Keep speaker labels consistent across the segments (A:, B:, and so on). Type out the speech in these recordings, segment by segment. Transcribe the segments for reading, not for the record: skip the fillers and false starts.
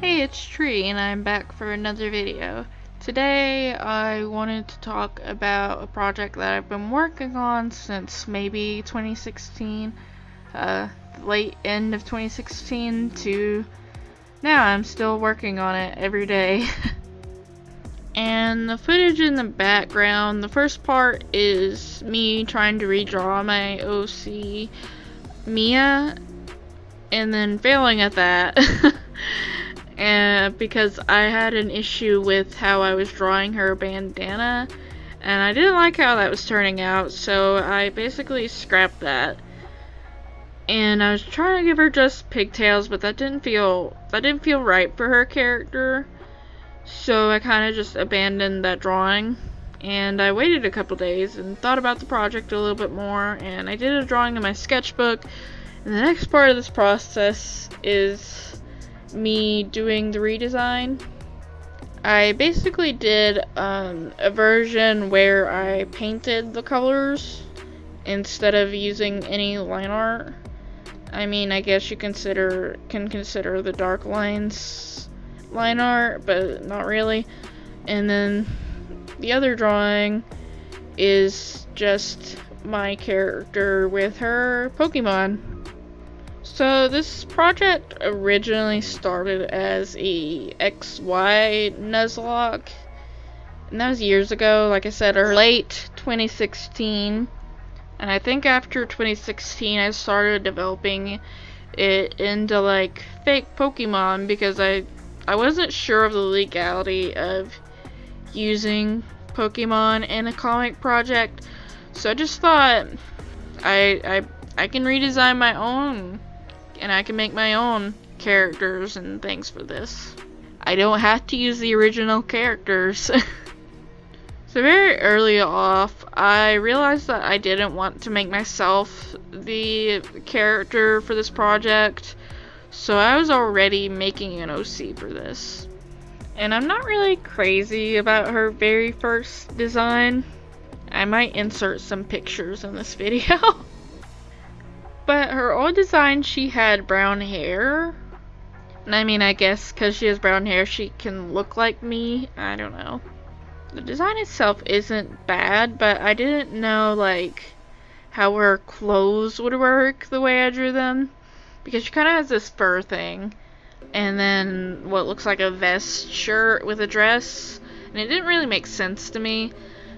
A: Hey, it's Tree, and I'm back for another video. Today, I wanted to talk about a project that I've been working on since maybe 2016, late end of 2016 to now. I'm still working on it every day. And the footage in the background, the first part is me trying to redraw my OC Mia, and then failing at that. And because I had an issue with how I was drawing her bandana, and I didn't like how that was turning out, so I basically scrapped that. And I was trying to give her just pigtails, but that didn't feel right for her character. So I kind of just abandoned that drawing. And I waited a couple days and thought about the project a little bit more, and I did a drawing in my sketchbook. And the next part of this process is me doing the redesign. I basically did a version where I painted the colors instead of using any line art. I mean, I guess you can consider the dark lines line art, but not really. And then the other drawing is just my character with her Pokemon. So this project originally started as a XY Nuzlocke, and that was years ago, like I said, or late 2016. And I think after 2016 I started developing it into like fake Pokemon because I wasn't sure of the legality of using Pokemon in a comic project. So I just thought I can redesign my own, and I can make my own characters and things for this. I don't have to use the original characters. So very early off, I realized that I didn't want to make myself the character for this project, so I was already making an OC for this. And I'm not really crazy about her very first design. I might insert some pictures in this video. But her old design, she had brown hair. And I mean, I guess because she has brown hair, she can look like me. I don't know. The design itself isn't bad, but I didn't know, like, how her clothes would work the way I drew them. Because she kind of has this fur thing, and then what looks like a vest shirt with a dress. And it didn't really make sense to me.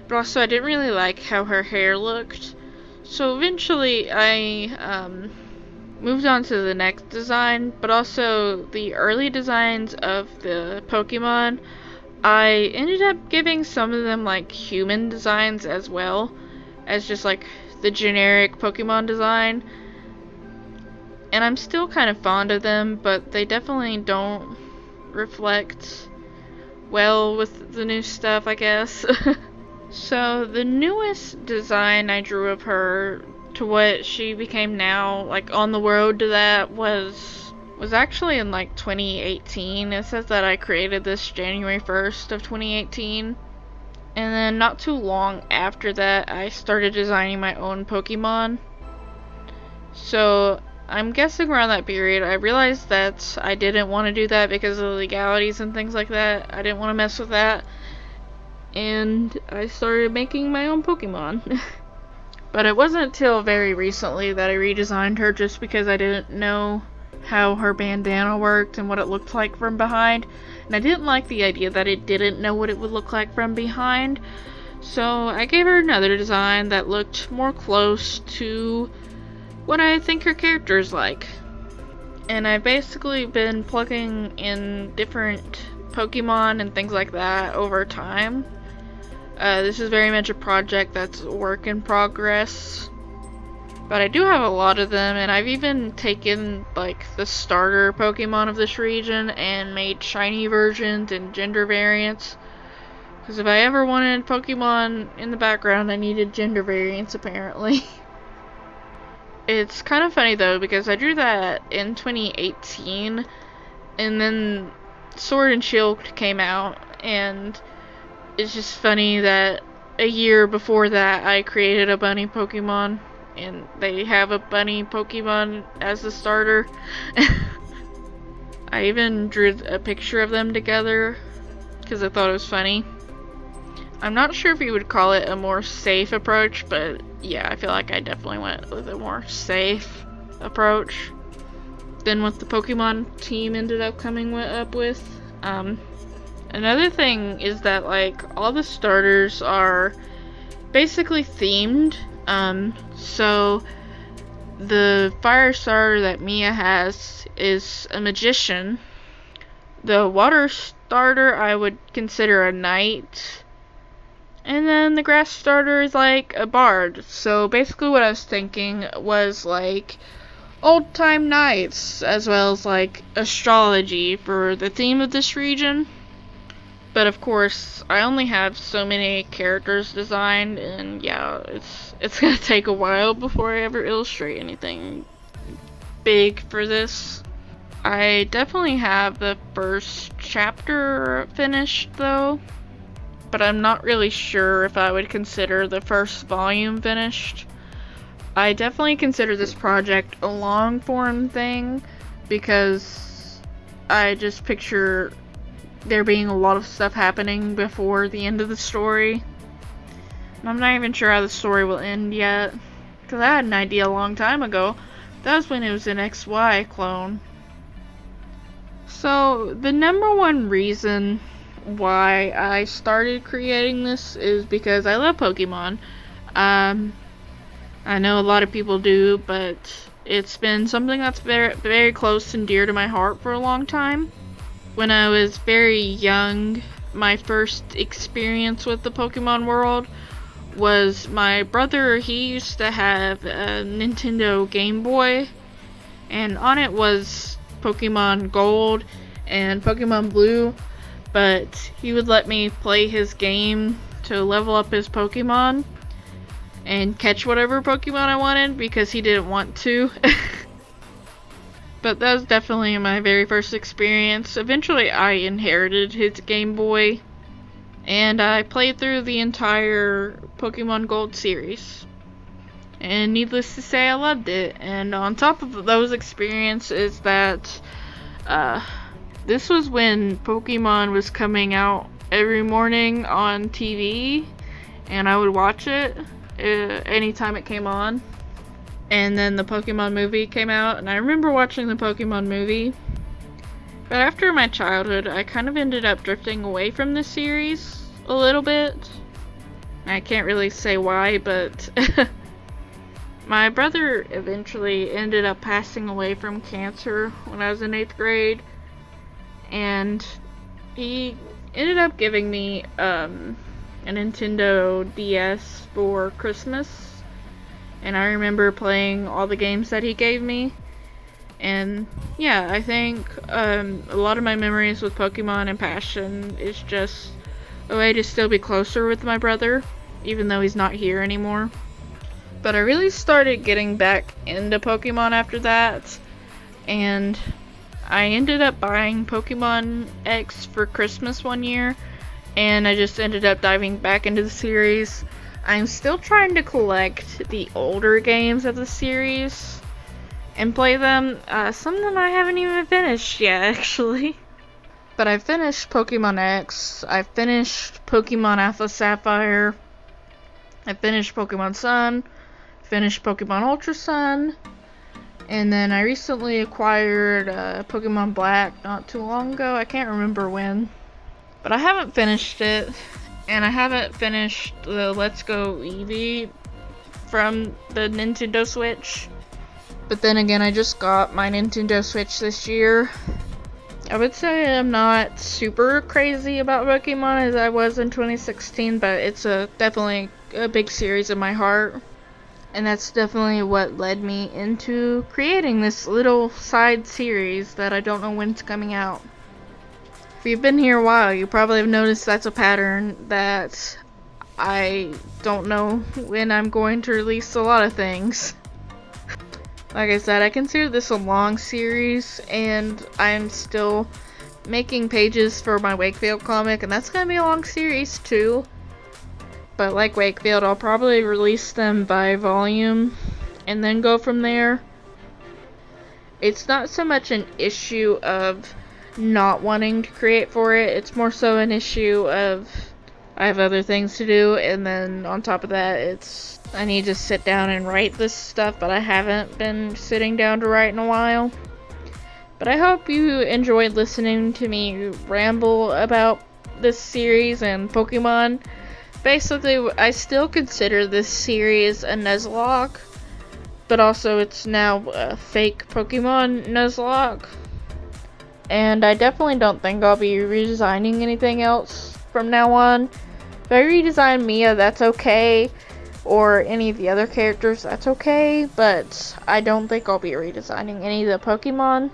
A: But also, I didn't really like how her hair looked. So eventually I moved on to the next design, but also the early designs of the Pokemon, I ended up giving some of them like human designs as well as just like the generic Pokemon design. And I'm still kind of fond of them, but they definitely don't reflect well with the new stuff, I guess. So the newest design I drew of her to what she became now, like on the road to that, was actually in like 2018. It says that I created this January 1st of 2018. And then not too long after that, I started designing my own Pokemon. So I'm guessing around that period, I realized that I didn't want to do that because of the legalities and things like that. I didn't want to mess with that. And I started making my own Pokemon. But it wasn't until very recently that I redesigned her, just because I didn't know how her bandana worked and what it looked like from behind. And I didn't like the idea that it didn't know what it would look like from behind. So I gave her another design that looked more close to what I think her character is like. And I've basically been plugging in different Pokemon and things like that over time. This is very much a project that's a work in progress, but I do have a lot of them, and I've even taken like the starter Pokemon of this region and made shiny versions and gender variants, because if I ever wanted Pokemon in the background, I needed gender variants apparently. It's kind of funny though, because I drew that in 2018, and then Sword and Shield came out, and it's just funny that a year before that I created a bunny Pokemon, and they have a bunny Pokemon as the starter. I even drew a picture of them together because I thought it was funny. I'm not sure if you would call it a more safe approach, but yeah, I feel like I definitely went with a more safe approach than what the Pokemon team ended up coming up with. Another thing is that like all the starters are basically themed. So the fire starter that Mia has is a magician. The water starter I would consider a knight. And then the grass starter is like a bard. So basically what I was thinking was like old time knights as well as like astrology for the theme of this region. But of course I only have so many characters designed, and yeah, it's gonna take a while before I ever illustrate anything big for this. I definitely have the first chapter finished though, but I'm not really sure if I would consider the first volume finished. I definitely consider this project a long form thing because I just picture there being a lot of stuff happening before the end of the story. And I'm not even sure how the story will end yet, because I had an idea a long time ago. That was when it was an XY clone. So the number one reason why I started creating this is because I love Pokemon. I know a lot of people do, but it's been something that's very, very close and dear to my heart for a long time. When I was very young, my first experience with the Pokemon world was my brother. He used to have a Nintendo Game Boy, and on it was Pokemon Gold and Pokemon Blue, but he would let me play his game to level up his Pokemon and catch whatever Pokemon I wanted because he didn't want to. But that was definitely my very first experience. Eventually I inherited his Game Boy, and I played through the entire Pokemon Gold series. And needless to say, I loved it. And on top of those experiences, that this was when Pokemon was coming out every morning on TV, and I would watch it anytime it came on. And then the Pokemon movie came out, and I remember watching the Pokemon movie. But after my childhood, I kind of ended up drifting away from the series a little bit. I can't really say why, but my brother eventually ended up passing away from cancer when I was in 8th grade. And he ended up giving me a Nintendo DS for Christmas. And I remember playing all the games that he gave me. And yeah, I think a lot of my memories with Pokemon and passion is just a way to still be closer with my brother, even though he's not here anymore. But I really started getting back into Pokemon after that, and I ended up buying Pokemon X for Christmas one year, and I just ended up diving back into the series. I'm still trying to collect the older games of the series and play them. Something I haven't even finished yet, actually. But I finished Pokemon X, I finished Pokemon Alpha Sapphire, I finished Pokemon Sun, finished Pokemon Ultra Sun, and then I recently acquired Pokemon Black not too long ago. I can't remember when. But I haven't finished it. And I haven't finished the Let's Go Eevee from the Nintendo Switch. But then again, I just got my Nintendo Switch this year. I would say I'm not super crazy about Pokemon as I was in 2016, but it's definitely a big series in my heart. And that's definitely what led me into creating this little side series that I don't know when it's coming out. If you've been here a while, you probably have noticed that's a pattern that I don't know when I'm going to release a lot of things. Like I said, I consider this a long series, and I'm still making pages for my Wakefield comic, and that's going to be a long series too. But like Wakefield, I'll probably release them by volume and then go from there. It's not so much an issue of not wanting to create for it. It's more so an issue of I have other things to do, and then on top of that, I need to sit down and write this stuff, but I haven't been sitting down to write in a while. But I hope you enjoyed listening to me ramble about this series and Pokemon. Basically, I still consider this series a Nuzlocke, but also it's now a fake Pokemon Nuzlocke. And I definitely don't think I'll be redesigning anything else from now on. If I redesign Mia, that's okay, or any of the other characters, that's okay, but I don't think I'll be redesigning any of the Pokemon.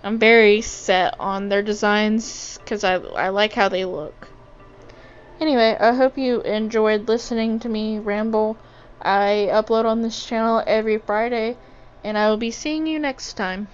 A: I'm very set on their designs because I like how they look. Anyway, I hope you enjoyed listening to me ramble. I upload on this channel every Friday, and I will be seeing you next time.